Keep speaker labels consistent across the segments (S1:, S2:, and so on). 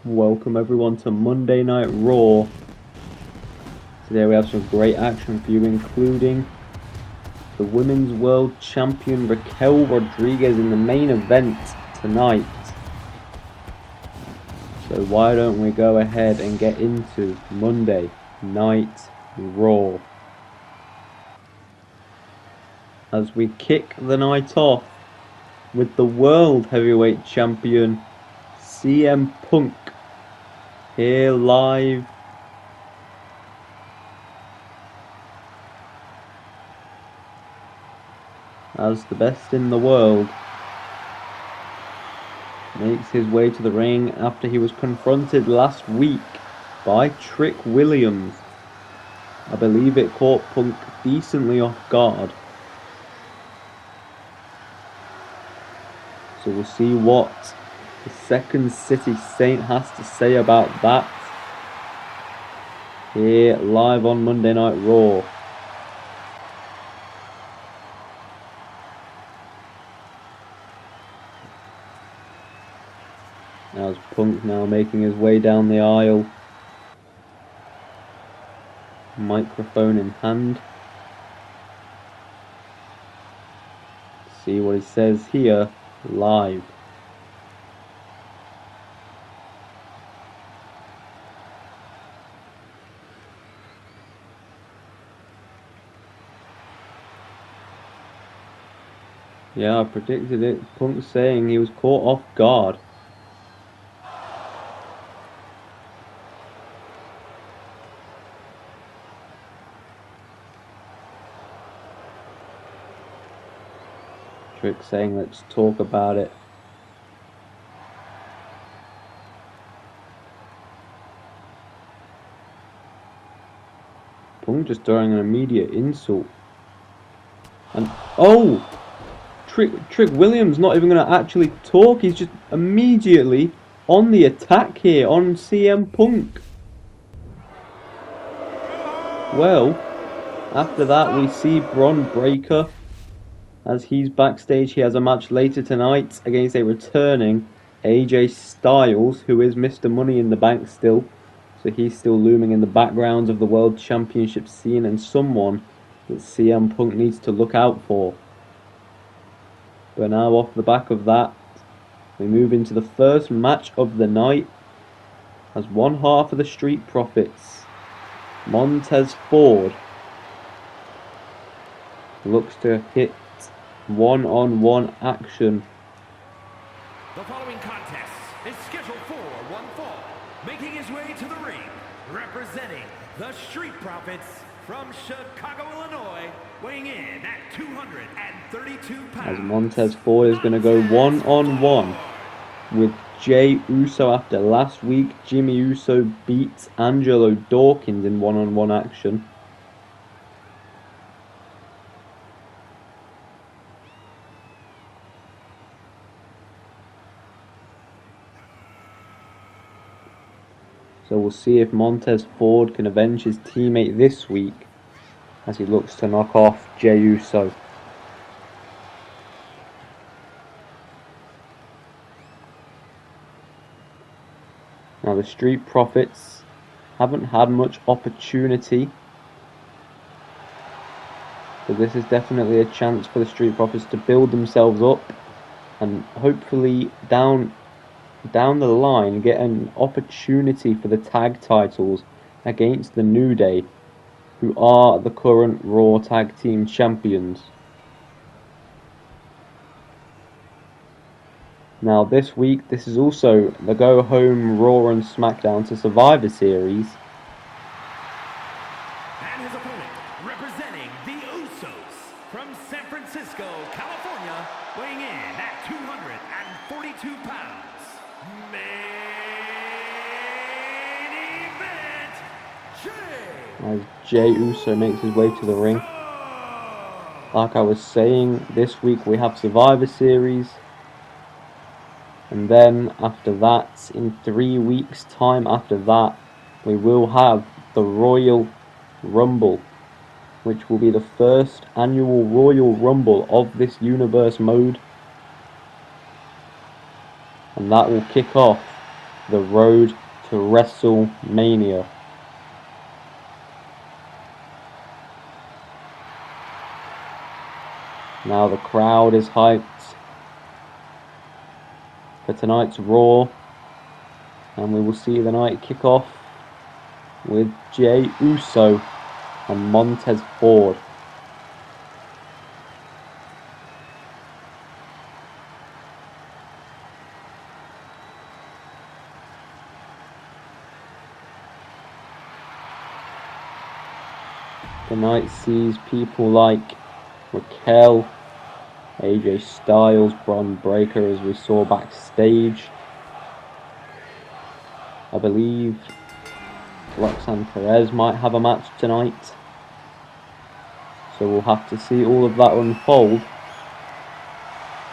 S1: Welcome everyone to Monday Night Raw. Today we have some great action for you, including the Women's World Champion Raquel Rodriguez in the main event tonight. So why don't we go ahead and get into Monday Night Raw. As we kick the night off with the World Heavyweight Champion CM Punk here live as the best in the world makes his way to the ring after he was confronted last week by Trick Williams. I believe it caught Punk decently off guard. So we'll see what the Second City Saint has to say about that here live on Monday Night Raw. As Punk now making his way down the aisle, microphone in hand. See what he says here live. Yeah, I predicted it. Punk saying he was caught off guard. Trick saying let's talk about it. Punk just throwing an immediate insult. And oh! Trick Williams not even going to actually talk. He's just immediately on the attack here on CM Punk. Well, after that we see Bron Breakker as he's backstage. He has a match later tonight against a returning AJ Styles, who is Mr. Money in the Bank still. So he's still looming in the backgrounds of the World Championship scene and someone that CM Punk needs to look out for. But now off the back of that, we move into the first match of the night as one half of the Street Profits, Montez Ford, looks to hit one-on-one action.
S2: The following contest is scheduled for one fall, making his way to the ring, representing the Street Profits from Chicago, Illinois, weighing in at 232 pounds.
S1: As Montez Ford is going to go one-on-one with Jey Uso after last week. Jimmy Uso beats Angelo Dawkins in one-on-one action. So we'll see if Montez Ford can avenge his teammate this week as he looks to knock off Jey Uso. Now the Street Profits haven't had much opportunity, but this is definitely a chance for the Street Profits to build themselves up and hopefully down the line get an opportunity for the tag titles against the New Day, who are the current Raw Tag Team Champions. Now this week, this is also the go home Raw and SmackDown to Survivor Series.
S2: And his opponent, representing the Usos from San Francisco, California, weighing in at 242 pounds. Main event,
S1: As Jey Uso makes his way to the ring. Like I was saying, this week we have Survivor Series. And then after that, in 3 weeks' time after that, we will have the Royal Rumble, which will be the first annual Royal Rumble of this universe mode. And that will kick off the road to WrestleMania. Now the crowd is hyped for tonight's Raw, and we will see the night kick off with Jey Uso and Montez Ford. The night sees people like Raquel, AJ Styles, Bron Breakker, as we saw backstage. I believe Roxanne Perez might have a match tonight. So we'll have to see all of that unfold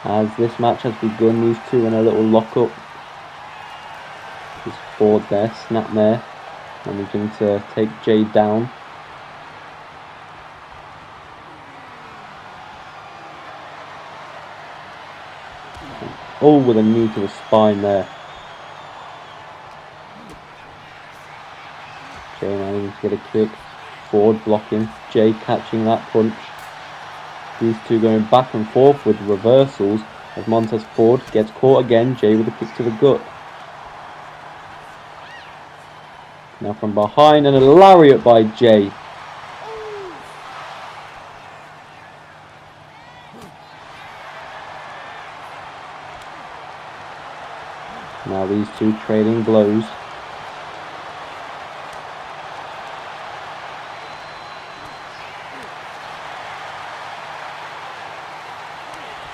S1: as this match has begun. These two in a little lock-up. There's Ford there, snap there, managing to take Jey down. Oh, with a knee to the spine there. Jey managing to get a kick. Ford blocking. Jey catching that punch. These two going back and forth with reversals as Montez Ford gets caught again. Jey with a kick to the gut. Now from behind and a lariat by Jey. Now these two trading blows.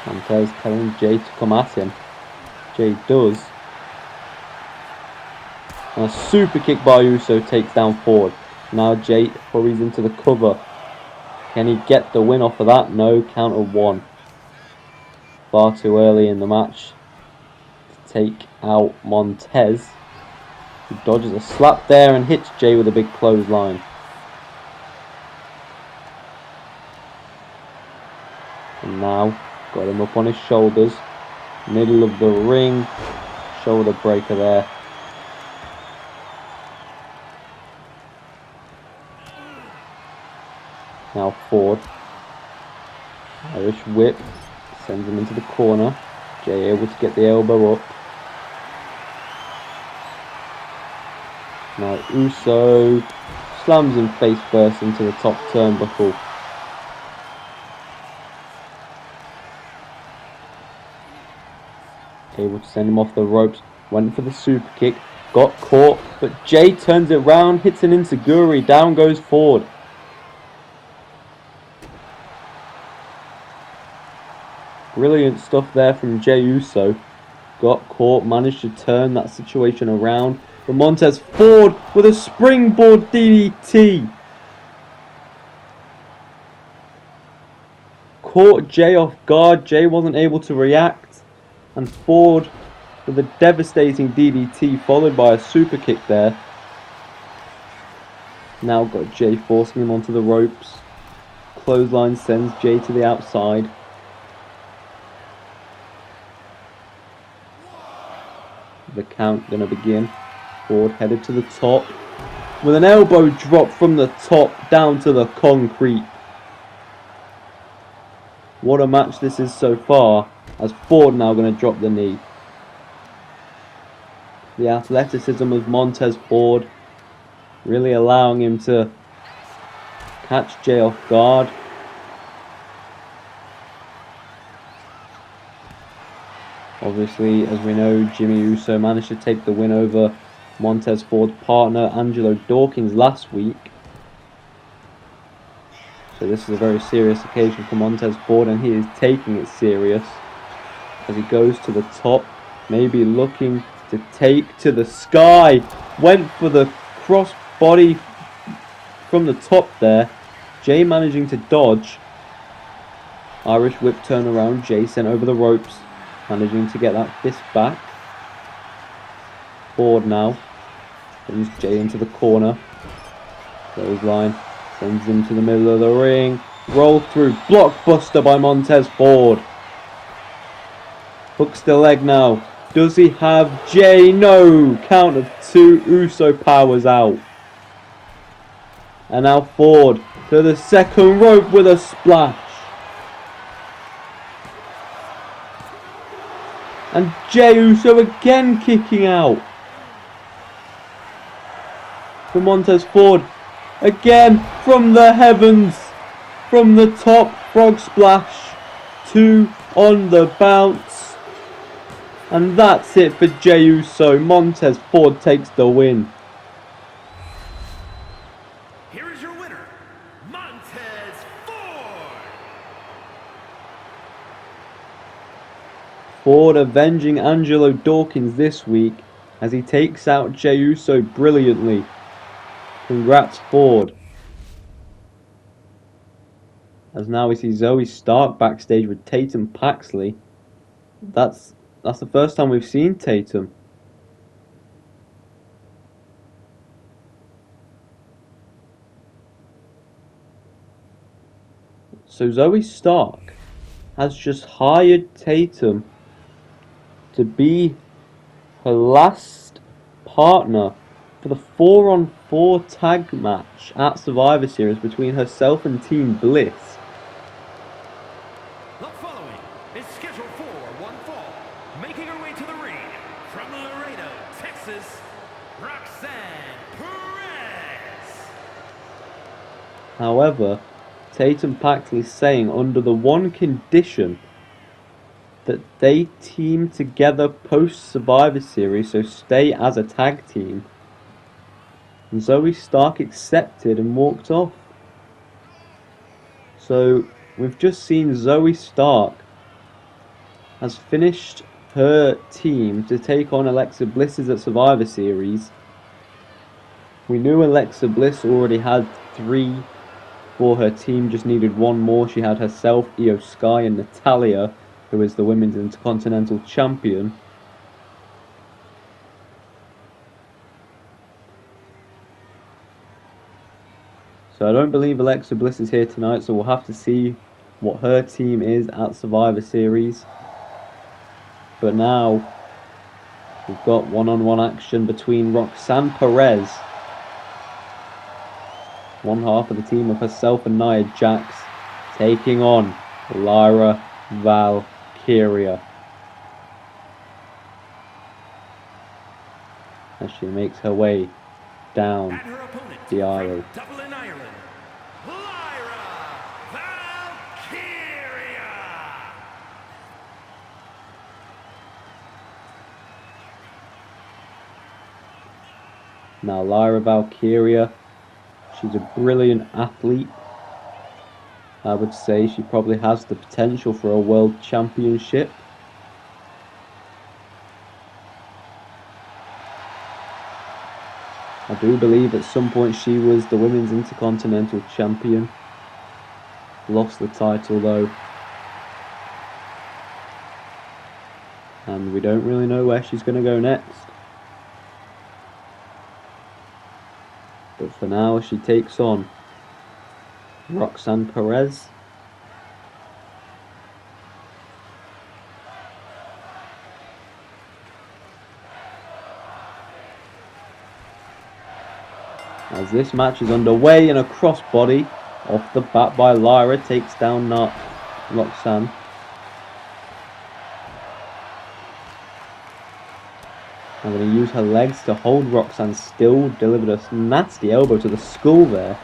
S1: Montez telling Jey to come at him. Jey does. And a super kick by Uso takes down Ford. Now Jey hurries into the cover. Can he get the win off of that? No, count of one. Far too early in the match to take out Montez. He dodges a slap there and hits Jey with a big clothesline. And now got him up on his shoulders. Middle of the ring. Shoulder breaker there. Now Ford. Irish whip. Sends him into the corner. Jey able to get the elbow up. Now Uso slams him face first into the top turnbuckle. Able to send him off the ropes. Went for the super kick. Got caught. But Jey turns it round. Hits an enziguri. Down goes Ford. Brilliant stuff there from Jey Uso. Got caught. Managed to turn that situation around. But Montez Ford with a springboard DDT. Caught Jey off guard. Jey wasn't able to react. And Ford with a devastating DDT followed by a super kick there. Now got Jey forcing him onto the ropes. Clothesline sends Jey to the outside. The count gonna begin. Ford headed to the top with an elbow drop from the top down to the concrete. What a match this is so far, as Ford now going to drop the knee. The athleticism of Montez Ford really allowing him to catch Jey off guard. Obviously, as we know, Jimmy Uso managed to take the win over Montez Ford's partner Angelo Dawkins last week. So this is a very serious occasion for Montez Ford, and he is taking it serious as he goes to the top, maybe looking to take to the sky. Went for the cross body from the top there. Jey managing to dodge. Irish whip turnaround. Jey sent over the ropes, managing to get that fist back. Ford now sends Jey into the corner. Clothesline sends him to the middle of the ring. Roll through. Blockbuster by Montez Ford. Hooks the leg now. Does he have Jay? No! Count of 2. Uso powers out. And now Ford to the second rope with a splash. And Jey Uso again kicking out. For Montez Ford. Again from the heavens. From the top. Frog splash. 2 on the bounce. And that's it for Jey Uso. Montez Ford takes the win.
S2: Here is your winner, Montez Ford.
S1: Ford avenging Angelo Dawkins this week as he takes out Jey Uso brilliantly. Congrats, Ford. As now we see Zoe Stark backstage with Tatum Paxley. That's the first time we've seen Tatum. So Zoe Stark has just hired Tatum to be her last partner for the 4-on-4 tag match at Survivor Series between herself and Team Bliss.
S2: The following is scheduled for one fall, making her way to the ring from Laredo, Texas, Roxanne Perez.
S1: However, Tatum Paxley saying under the one condition that they team together post Survivor Series, so stay as a tag team. And Zoe Stark accepted and walked off. So we've just seen Zoe Stark has finished her team to take on Alexa Bliss's at Survivor Series. We knew Alexa Bliss already had 3 for her team, just needed 1 more. She had herself, Io Sky, and Natalya, who is the Women's Intercontinental Champion. So I don't believe Alexa Bliss is here tonight, so we'll have to see what her team is at Survivor Series. But now we've got one-on-one action between Roxanne Perez, one half of the team of herself and Nia Jax, taking on Lyra Valkyria as she makes her way down
S2: And her opponent,
S1: the aisle.
S2: from Dublin, Ireland, Lyra Valkyria.
S1: Now Lyra Valkyria, she's a brilliant athlete. I would say she probably has the potential for a world championship. I do believe at some point she was the Women's Intercontinental Champion. Lost the title though. And we don't really know where she's going to go next. But for now, she takes on Roxanne Perez. As this match is underway, and a crossbody off the bat by Lyra takes down Roxanne. I'm going to use her legs to hold Roxanne still, delivered a nasty elbow to the skull there.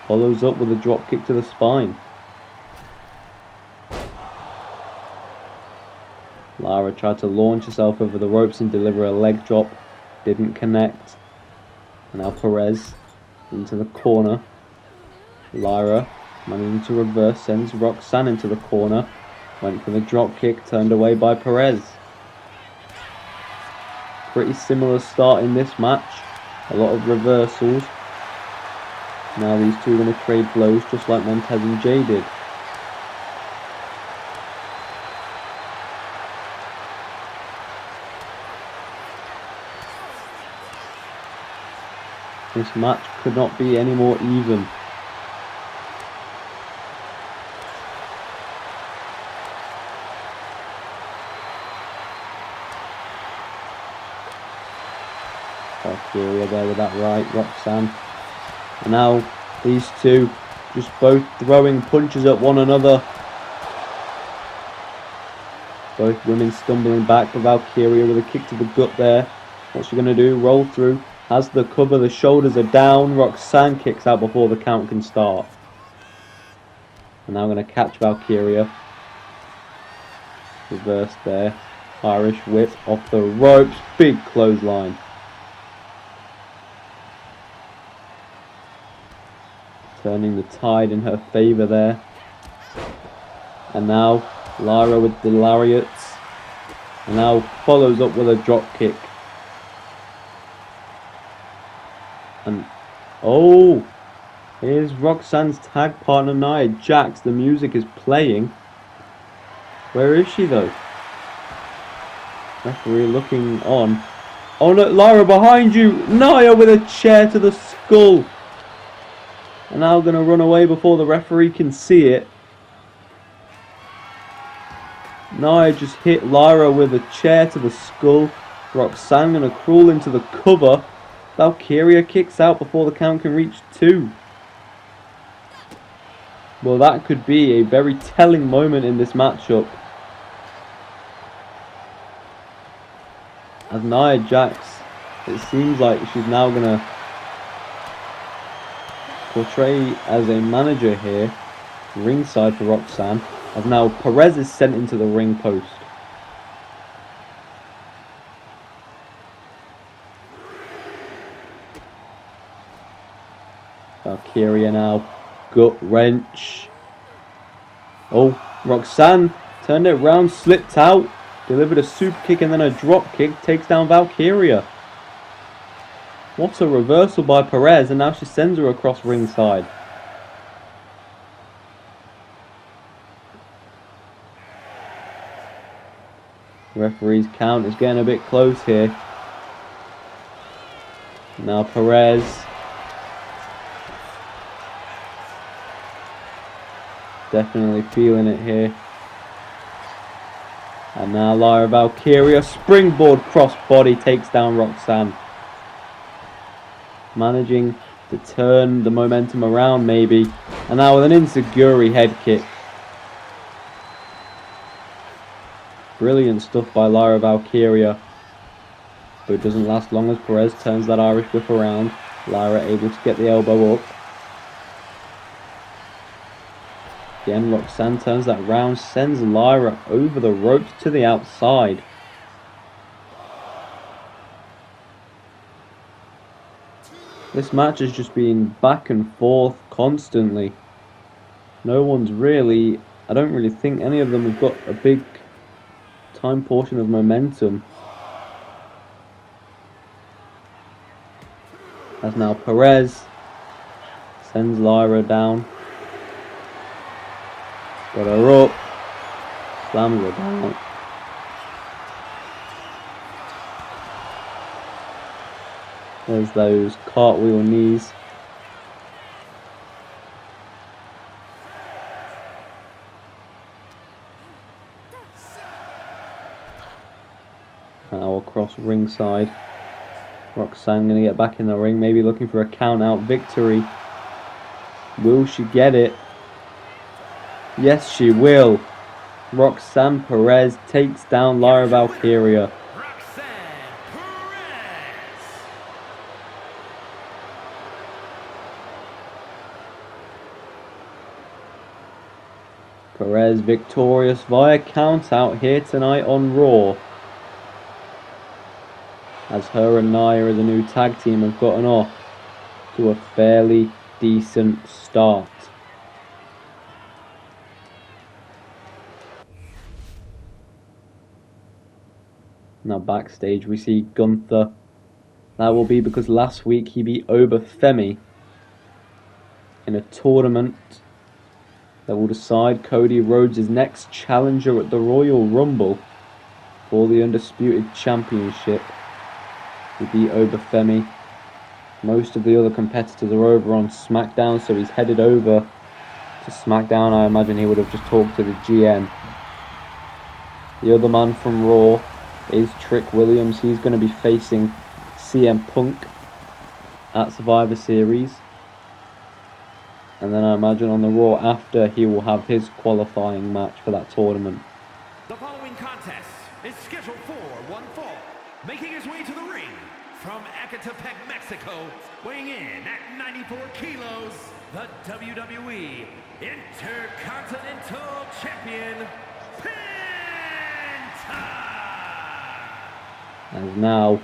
S1: Follows up with a drop kick to the spine. Lyra tried to launch herself over the ropes and deliver a leg drop. Didn't connect. And now Perez into the corner. Lyra managing to reverse, sends Roxanne into the corner. Went for the drop kick, turned away by Perez. Pretty similar start in this match. A lot of reversals. Now these two are going to trade blows just like Montez and Jay did. This match could not be any more even. Valkyria there with that right, Roxanne. And now these two just both throwing punches at one another. Both women stumbling back, but Valkyria with a kick to the gut there. What's she going to do? Roll through. Has the cover, the shoulders are down. Roxanne kicks out before the count can start. And now going to catch Valkyria. Reverse there. Irish whip off the ropes. Big clothesline. Turning the tide in her favour there. And now Lyra with the lariats. And now follows up with a drop kick. And oh, here's Roxanne's tag partner Nia Jax. The music is playing. Where is she though? Referee looking on. Oh no, Lyra behind you! Nia with a chair to the skull. And now going to run away before the referee can see it. Nia just hit Lyra with a chair to the skull. Roxanne going to crawl into the cover. Valkyria kicks out before the count can reach 2. Well, that could be a very telling moment in this matchup. As Nia Jax, it seems like she's now going to portray as a manager here, ringside for Roxanne, as now Perez is sent into the ring post. Valkyria now, gut wrench. Oh, Roxanne turned it round, slipped out, delivered a super kick and then a drop kick, takes down Valkyria. What a reversal by Perez, and now she sends her across ringside. Referee's count is getting a bit close here. Now Perez. Definitely feeling it here. And now Lyra Valkyria, springboard crossbody, takes down Roxanne. Managing to turn the momentum around maybe. And now with an enziguri head kick. Brilliant stuff by Lyra Valkyria. But it doesn't last long as Perez turns that Irish whip around. Lyra able to get the elbow up. Again, Roxanne turns that round, sends Lyra over the ropes to the outside. This match has just been back and forth constantly. No one's really, I don't really think any of them have got a big time portion of momentum. As now Perez sends Lyra down. Got her up. Slams her down. There's those cartwheel knees. Now across ringside. Roxanne going to get back in the ring, maybe looking for a count out victory. Will she get it? Yes, she will. Roxanne Perez takes down Lyra Valkyria. Perez victorious via count out here tonight on Raw. As her and Nia as a new tag team have gotten off to a fairly decent start. Now backstage we see Gunther. That will be because last week he beat Obafemi in a tournament that will decide Cody Rhodes' next challenger at the Royal Rumble for the Undisputed Championship. He beat Obafemi. Most of the other competitors are over on SmackDown, so he's headed over to SmackDown. I imagine he would have just talked to the GM. The other man from Raw is Trick Williams. He's going to be facing CM Punk at Survivor Series. And then I imagine on the Raw after, he will have his qualifying match for that tournament.
S2: The following contest is scheduled for one fall. Making his way to the ring from Ecatepec, Mexico, weighing in at 94 kilos, the WWE Intercontinental Champion, Penta!
S1: And now,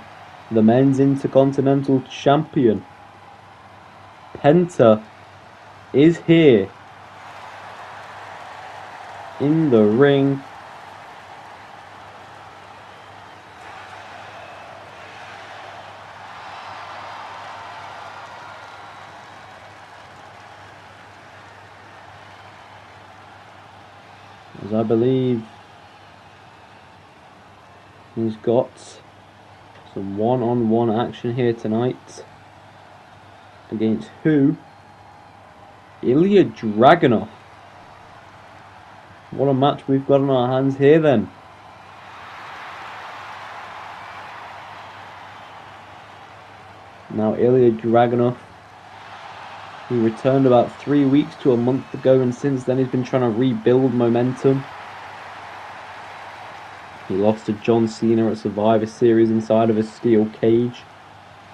S1: the Men's Intercontinental Champion, Penta, is here in the ring. As I believe he's got some one-on-one action here tonight. Against who? Ilya Dragunov. What a match we've got on our hands here then. Now Ilya Dragunov, he returned about 3 weeks to a month ago, and since then he's been trying to rebuild momentum. He lost to John Cena at Survivor Series inside of a steel cage.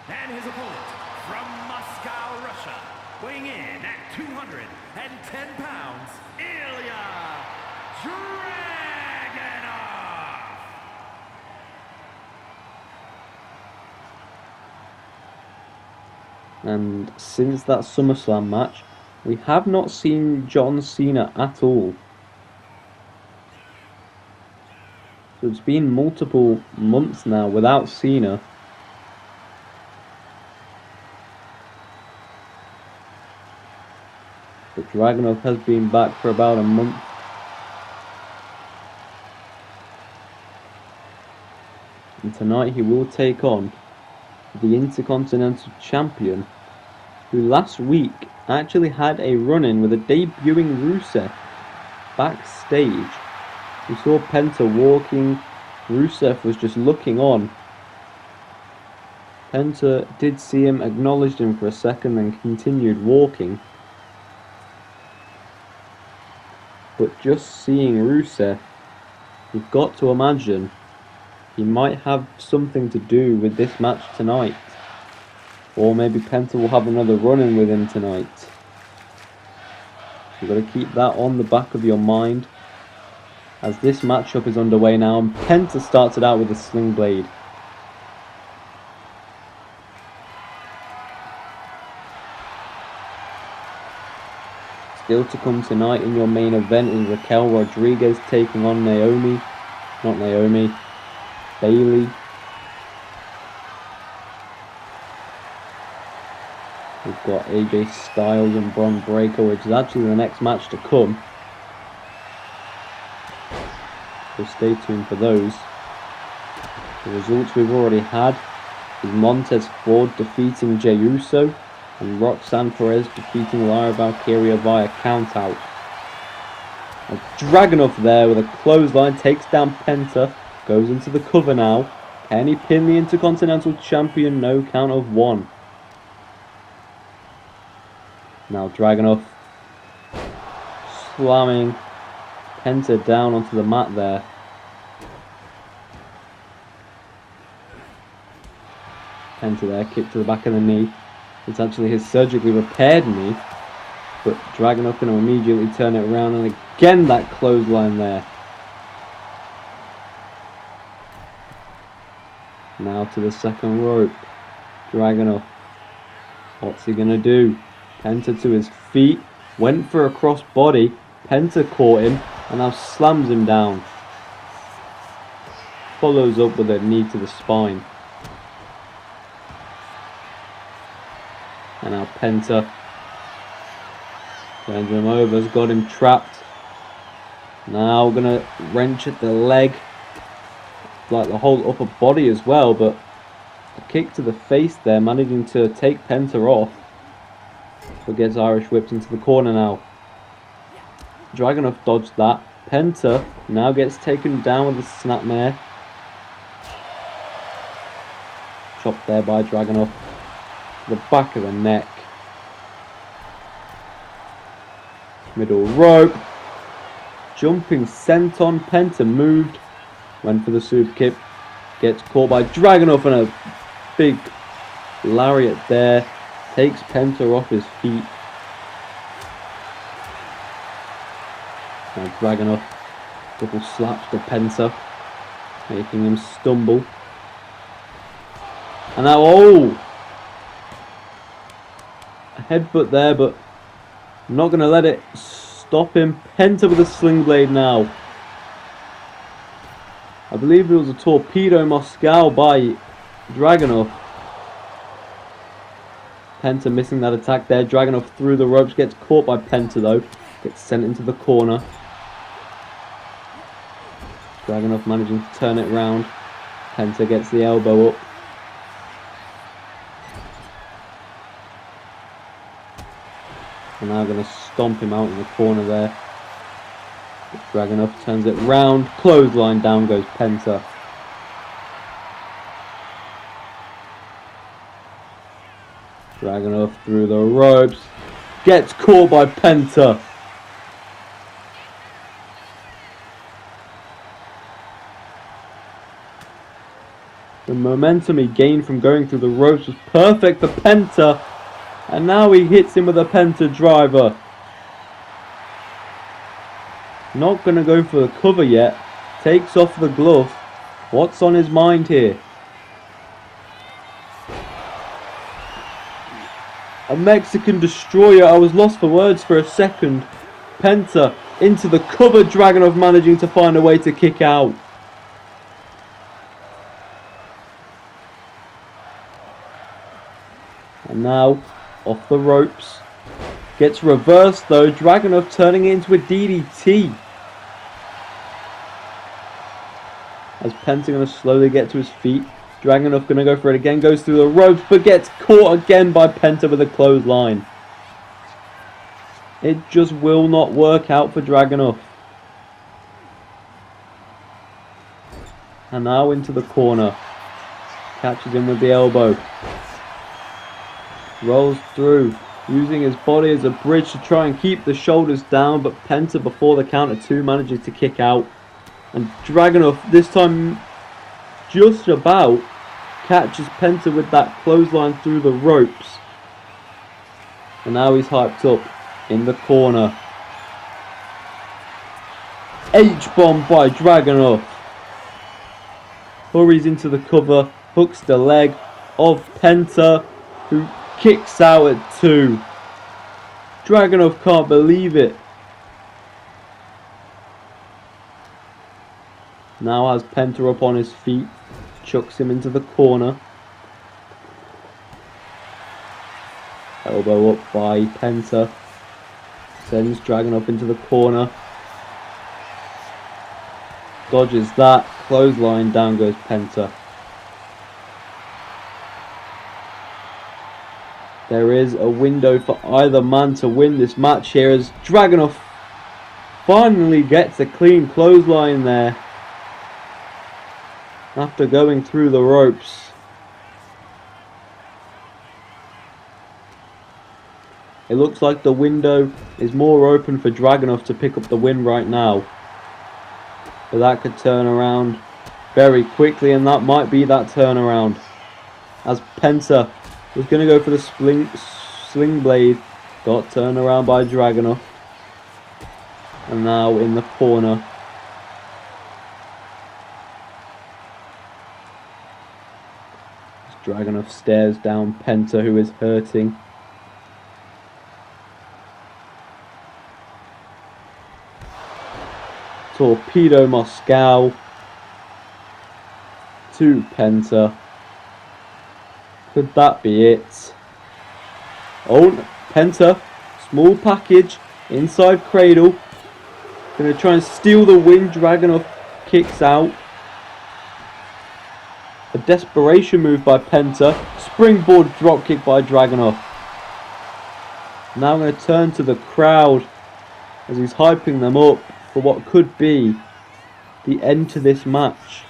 S2: And his opponent from Moscow, Russia, weighing in at 210 pounds, Ilya Dragunov.
S1: And since that SummerSlam match, we have not seen John Cena at all. So it's been multiple months now without Cena. But Dragunov has been back for about a month. And tonight he will take on the Intercontinental Champion, who last week actually had a run-in with a debuting Rusev backstage. We saw Penta walking, Rusev was just looking on. Penta did see him, acknowledged him for a second, then continued walking. But just seeing Rusev, you've got to imagine he might have something to do with this match tonight. Or maybe Penta will have another run-in with him tonight. You've got to keep that on the back of your mind as this matchup is underway now, and Penta started out with a sling blade. Still to come tonight in your main event is Raquel Rodriguez taking on Bayley. We've got AJ Styles and Bron Breakker, which is actually the next match to come. So stay tuned for those. The results we've already had is Montez Ford defeating Jey Uso and Roxanne Perez defeating Lyra Valkyria via countout. And Dragunov there with a clothesline takes down Penta, goes into the cover now. Can he pin the Intercontinental Champion? No, count of one. Now Dragunov slamming Penta down onto the mat there. Penta there, kick to the back of the knee. It's actually his surgically repaired knee, but Dragunov going to immediately turn it around, and again that clothesline there. Now to the second rope. Dragunov, what's he going to do? Penta to his feet, went for a cross body. Penta caught him and now slams him down. Follows up with a knee to the spine. And now Penta turns him over, has got him trapped. Now gonna wrench at the leg, like the whole upper body as well, but a kick to the face there, managing to take Penta off. But gets Irish whipped into the corner now. Dragunov dodged that. Penta now gets taken down with a snapmare. chop there by Dragunov. The back of the neck. Middle rope. Jumping senton. Penta moved. Went for the super kick. Gets caught by Dragunov and a big lariat there. Takes Penta off his feet. Now Dragunov double slaps to Penta, making him stumble. And now, oh! A headbutt there, but I'm not going to let it stop him. Penta with a sling blade now. I believe it was a torpedo Moscow by Dragunov. Penta missing that attack there. Dragunov through the ropes, gets caught by Penta though. Gets sent into the corner. Dragunov managing to turn it round. Penta gets the elbow up. And now going to stomp him out in the corner there. Dragunov turns it round. Clothesline, down goes Penta. Dragunov through the ropes. Gets caught by Penta. The momentum he gained from going through the ropes was perfect for Penta. And now he hits him with a Penta driver. Not going to go for the cover yet. Takes off the glove. What's on his mind here? A Mexican destroyer. I was lost for words for a second. Penta into the cover. Dragunov managing to find a way to kick out. And now off the ropes. Gets reversed though. Dragunov turning it into a DDT. As Penta going to slowly get to his feet. Dragunov going to go for it again. Goes through the ropes but gets caught again by Penta with a clothesline. It just will not work out for Dragunov. And now into the corner. Catches him with the elbow. Rolls through. Using his body as a bridge to try and keep the shoulders down. But Penta before the count of 2 manages to kick out. And Dragunov this time just about catches Penta with that clothesline through the ropes. And now he's hyped up in the corner. H-bomb by Dragunov. Hurries into the cover. Hooks the leg of Penta, who kicks out at 2. Dragunov can't believe it. Now has Penta up on his feet. Chucks him into the corner. Elbow up by Penta. Sends Dragunov into the corner. Dodges that. Clothesline, down goes Penta. There is a window for either man to win this match here as Dragunov finally gets a clean clothesline there. After going through the ropes. It looks like the window is more open for Dragunov to pick up the win right now. But that could turn around very quickly, and that might be that turnaround. As Penta was going to go for the sling blade, got turned around by Dragunov. And now in the corner. Dragunov stares down Penta, who is hurting. Torpedo Moscow to Penta. Could that be it? Oh, Penta, small package, inside cradle. Gonna try and steal the win. Dragunov kicks out. A desperation move by Penta. Springboard dropkick by Dragunov. Now I'm going to turn to the crowd as he's hyping them up for what could be the end to this match.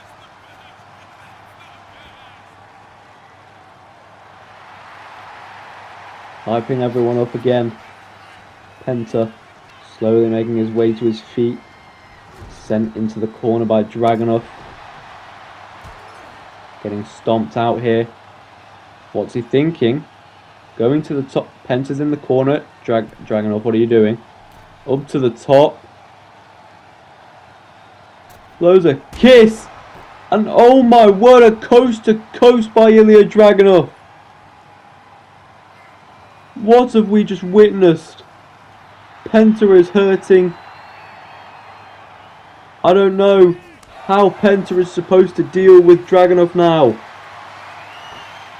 S1: Hyping everyone up again. Penta slowly making his way to his feet. Sent into the corner by Dragunov. Getting stomped out here. What's he thinking? Going to the top. Penta's in the corner. Dragunov, what are you doing? Up to the top. Blows a kiss. And oh my word, a coast to coast by Ilya Dragunov. What have we just witnessed? Penta is hurting. I don't know how Penta is supposed to deal with Dragunov now.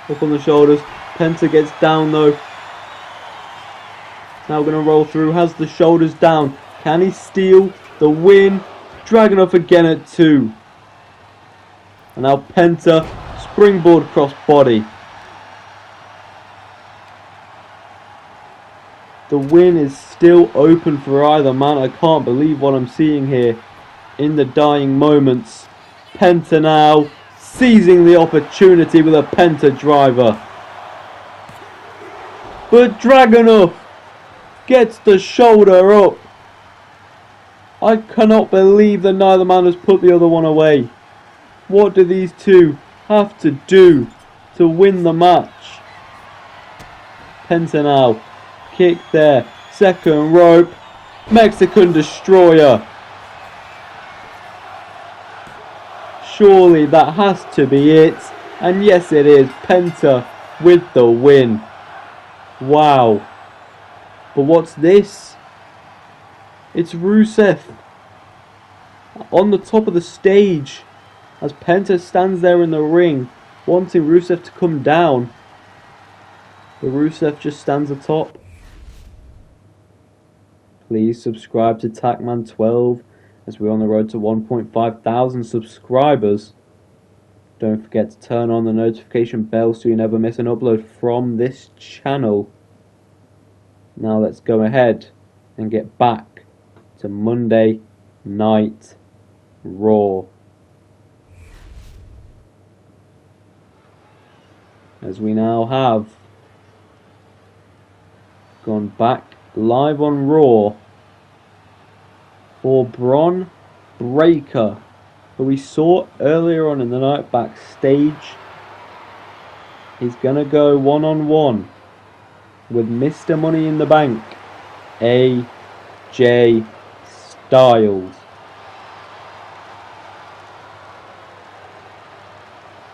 S1: Up on the shoulders. Penta gets down though. Now going to roll through. Has the shoulders down. Can he steal the win? Dragunov again at 2. And now Penta. Springboard cross body. The win is still open for either man. I can't believe what I'm seeing here. In the dying moments. Penta now seizing the opportunity with a Penta driver. But Dragunov gets the shoulder up. I cannot believe that neither man has put the other one away. What do these two have to do to win the match? Penta now. Kick there. Second rope. Mexican Destroyer. Surely that has to be it. And yes it is. Penta with the win. Wow. But what's this? It's Rusev. On the top of the stage. As Penta stands there in the ring. Wanting Rusev to come down. But Rusev just stands atop. Please subscribe to Tackman12 as we're on the road to 1.5 thousand subscribers. Don't forget to turn on the notification bell so you never miss an upload from this channel. Now let's go ahead and get back to Monday Night Raw. As we now have gone back live on Raw for Bron Breakker, who we saw earlier on in the night backstage. He's gonna go one-on-one with Mr. Money in the Bank, AJ Styles.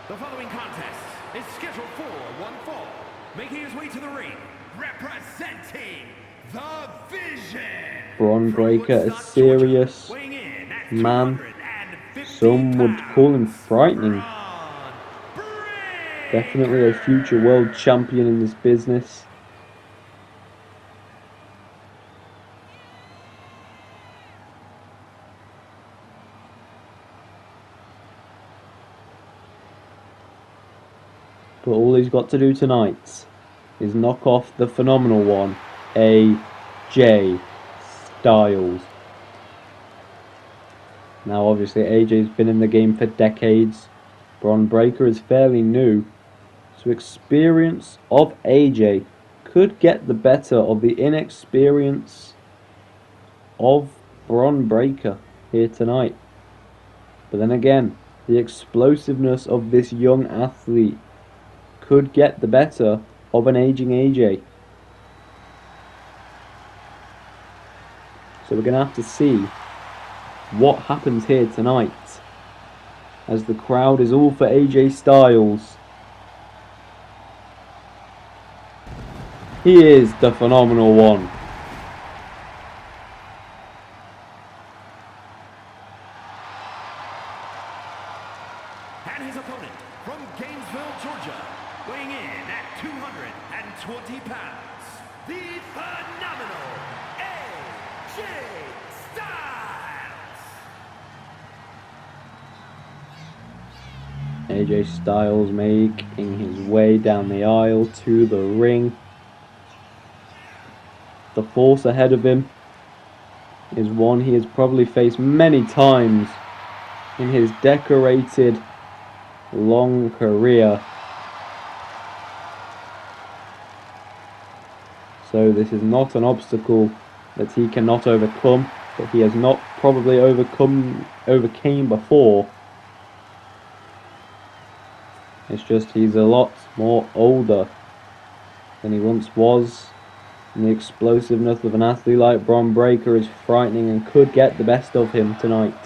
S2: The following contest is scheduled for one fall, making his way to the ring, representing the Vision.
S1: Bron Breakker, a serious man. Some would call him frightening. Definitely a future world champion in this business. But all he's got to do tonight is knock off the phenomenal one, AJ Styles. Now obviously AJ's been in the game for decades. Bron Breakker is fairly new. So experience of AJ could get the better of the inexperience of Bron Breakker here tonight. But then again, the explosiveness of this young athlete could get the better of an aging AJ. So we're going to have to see what happens here tonight, as the crowd is all for AJ Styles. He is the phenomenal one.
S2: And his opponent from Gainesville, Georgia, weighing in at 220 pounds, the phenomenal AJ Styles.
S1: AJ Styles making his way down the aisle to the ring. The force ahead of him is one he has probably faced many times in his decorated long career. So this is not an obstacle that he cannot overcome, that he has not probably overcame before. It's just he's a lot more older than he once was, and the explosiveness of an athlete like Bron Breakker is frightening and could get the best of him tonight.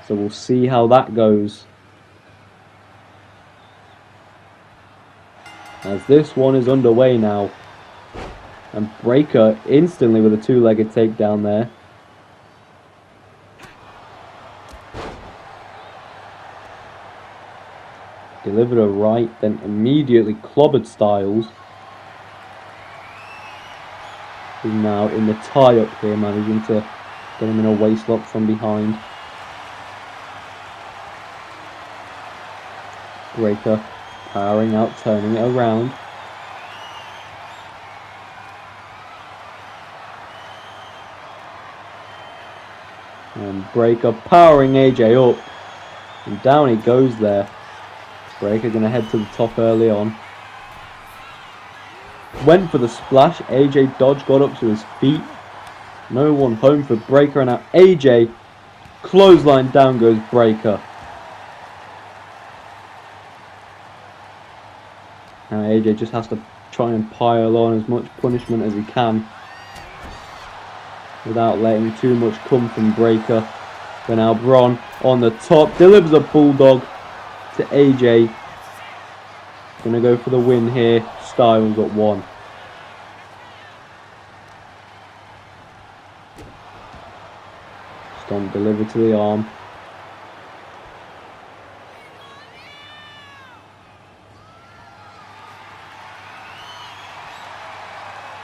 S1: So we'll see how that goes. As this one is underway now. And Breakker instantly with a two-legged takedown there. Delivered a right, then immediately clobbered Styles. Who's now in the tie-up here, managing to get him in a waistlock from behind. Breakker powering out, turning it around. And Breakker powering AJ up. And down he goes there. Breakker going to head to the top early on. Went for the splash. AJ dodge, got up to his feet. No one home for Breakker. And now AJ clothesline, down goes Breakker. Now AJ just has to try and pile on as much punishment as he can without letting too much come from Breakker. But now Bron on the top delivers a bulldog to AJ. Gonna go for the win here. Styles at 1. Stomp delivered to the arm.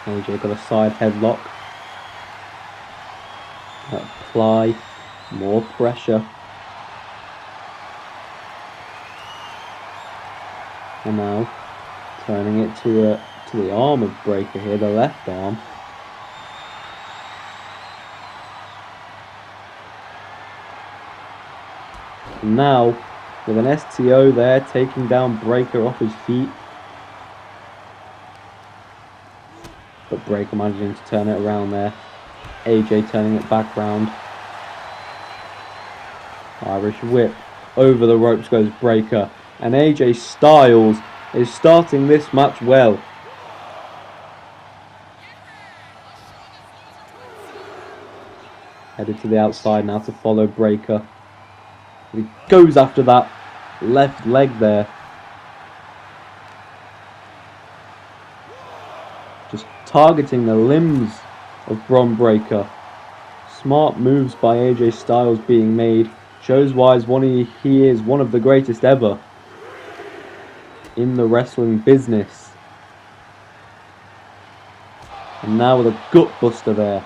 S1: AJ got a side headlock. Apply more pressure. And now turning it to the arm of Breakker here, the left arm. And now with an STO there, taking down Breakker off his feet. But Breakker managing to turn it around there. AJ turning it back round. Irish whip. Over the ropes goes Breakker. And AJ Styles is starting this match well. Headed to the outside now to follow Breakker. He goes after that left leg there. Just targeting the limbs of Bron Breakker. Smart moves by AJ Styles being made. Shows why he is one of the greatest ever in the wrestling business. And now with a gut buster there.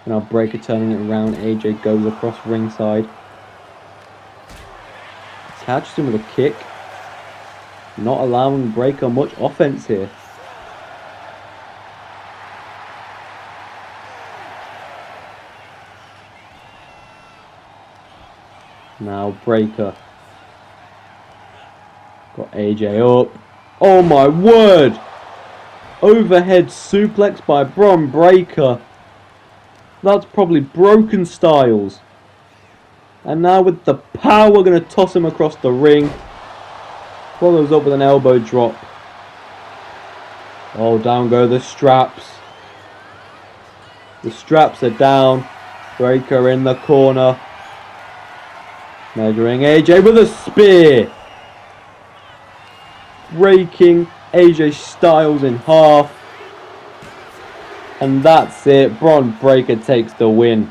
S1: And now Breakker turning it around. AJ goes across ringside. Catches him with a kick. Not allowing Breakker much offense here. Now Breakker. Got AJ up. Oh my word! Overhead suplex by Bron Breakker. That's probably broken Styles. And now with the power, we're going to toss him across the ring. Follows up with an elbow drop. Oh, down go the straps. The straps are down. Breakker in the corner. Measuring AJ with a spear. Breaking AJ Styles in half. And that's it. Bron Breakker takes the win.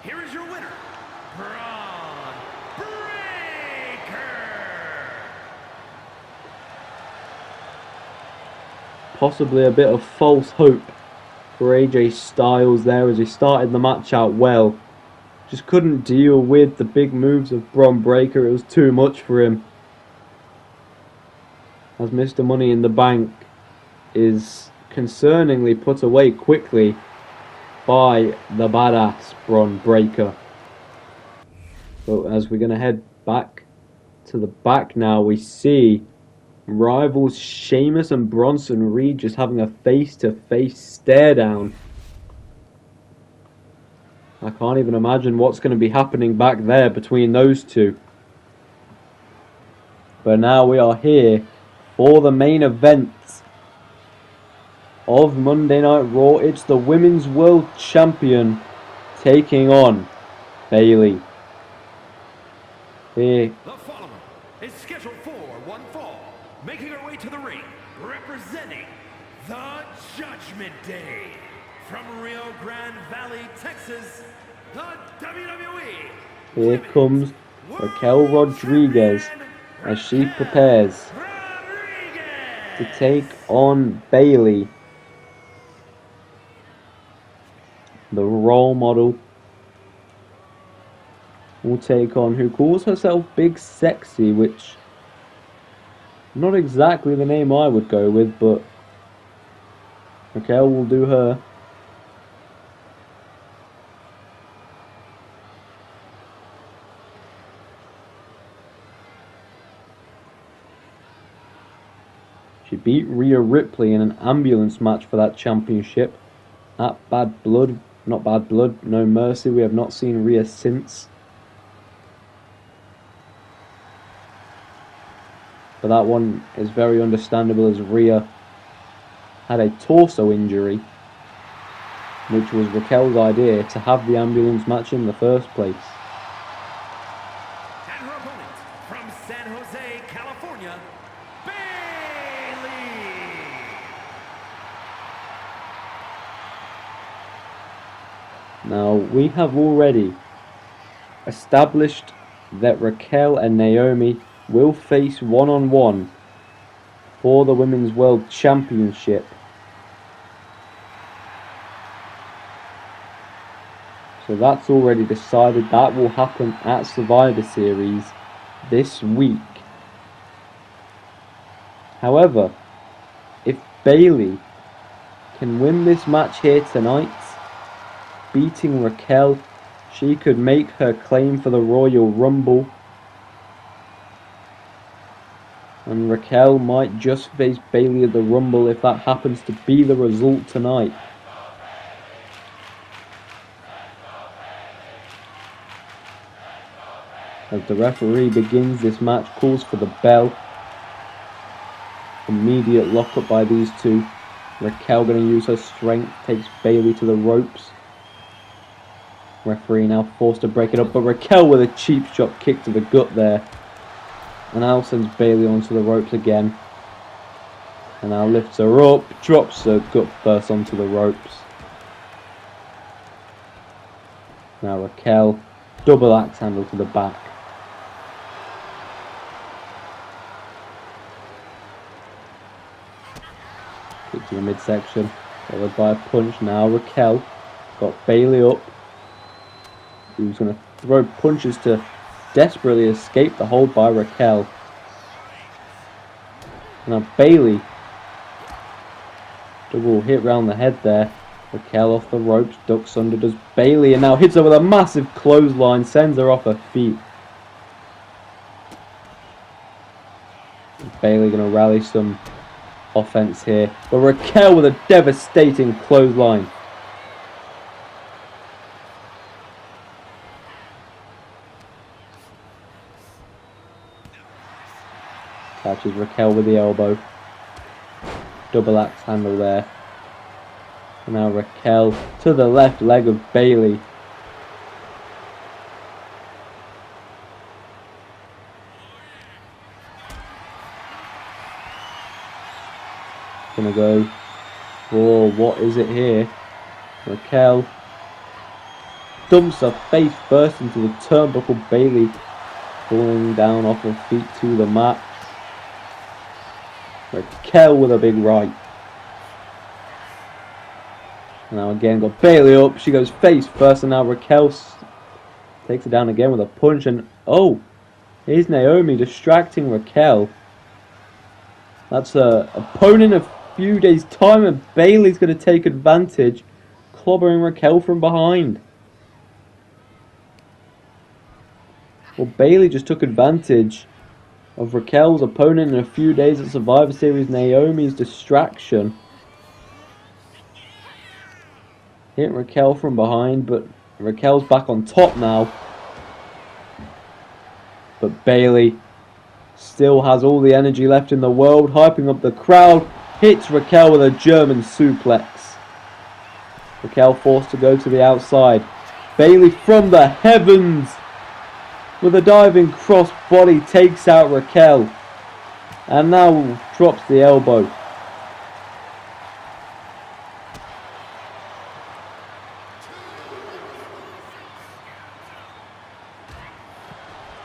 S2: Here is your winner, Bron Breakker.
S1: Possibly a bit of false hope for AJ Styles there as he started the match out well. Just couldn't deal with the big moves of Bron Breakker. It was too much for him. As Mr. Money in the Bank is concerningly put away quickly by the badass Bron Breakker. But as we're going to head back to the back now, we see rivals Sheamus and Bronson Reed just having a face-to-face stare down. I can't even imagine what's going to be happening back there between those two. But now we are here for the main event of Monday Night Raw. It's the Women's World Champion taking on Bayley. Here.
S2: The following is scheduled for one fall, making her way to the ring, representing the Judgment Day. From Rio Grande Valley, Texas, the WWE.
S1: Here comes Raquel Rodriguez as she prepares to take on Bayley, the role model. Will take on who calls herself Big Sexy, which not exactly the name I would go with, but Raquel will do her. She beat Rhea Ripley in an ambulance match for that championship at No Mercy. We have not seen Rhea since. But that one is very understandable, as Rhea had a torso injury, which was Raquel's idea to have the ambulance match in the first place.
S2: And her opponent from San Jose, California, Bayley.
S1: Now, we have already established that Raquel and Naomi will face one-on-one for the Women's World Championship. So that's already decided. That will happen at Survivor Series this week. However, if Bayley can win this match here tonight, beating Raquel, she could make her claim for the Royal Rumble. And Raquel might just face Bayley at the Rumble if that happens to be the result tonight. As the referee begins this match, calls for the bell. Immediate lockup by these two. Raquel going to use her strength, takes Bayley to the ropes. Referee now forced to break it up, but Raquel with a cheap shot kick to the gut there. And now sends Bayley onto the ropes again. And now lifts her up, drops her gut first onto the ropes. Now Raquel, double axe handle to the back. Kick to the midsection, followed by a punch. Now Raquel got Bayley up, who's going to throw punches to desperately escape the hold by Raquel. Now Bayley, double hit round the head there. Raquel off the ropes, ducks under, does Bayley, and now hits her with a massive clothesline, sends her off her feet. Bayley going to rally some offense here, but Raquel with a devastating clothesline. Catches Raquel with the elbow. Double axe handle there. And now Raquel to the left leg of Bayley. Gonna go for, what is it here? Raquel dumps her face first into the turnbuckle. Bayley falling down off her feet to the mat. Raquel with a big right. Now again got Bayley up. She goes face first, and now Raquel takes her down again with a punch. And oh, here's Naomi distracting Raquel. That's her opponent a few days' time, and Bayley's going to take advantage, clobbering Raquel from behind. Well, Bayley just took advantage of Raquel's opponent in a few days at Survivor Series, Naomi's distraction. Hit Raquel from behind, but Raquel's back on top now. But Bayley still has all the energy left in the world, hyping up the crowd. Hits Raquel with a German suplex. Raquel forced to go to the outside. Bayley from the heavens with a diving cross body takes out Raquel. And now drops the elbow.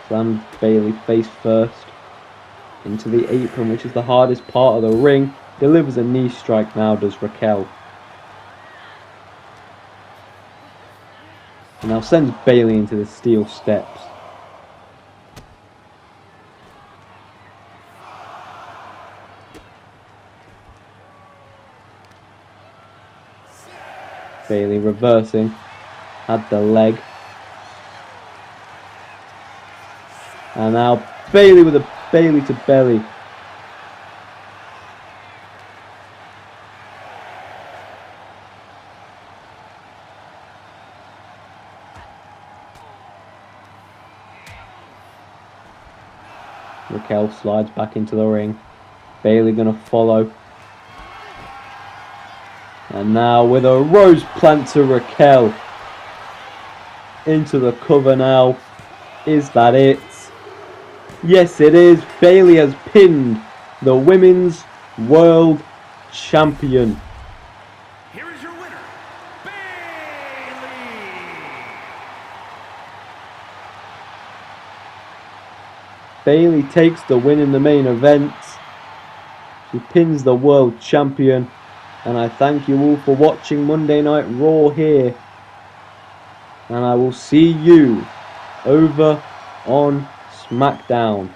S1: Slams Bayley face first into the apron, which is the hardest part of the ring. Delivers a knee strike now, does Raquel. And now sends Bayley into the steel steps. Bayley reversing. Had the leg. And now Bayley with a Bayley to belly. Raquel slides back into the ring. Bayley gonna follow. And now with a rose plant to Raquel. Into the cover now. Is that it? Yes, it is. Bayley has pinned the Women's World Champion.
S2: Here is your winner, Bayley.
S1: Bayley takes the win in the main event. She pins the World Champion. And I thank you all for watching Monday Night Raw here. And I will see you over on SmackDown.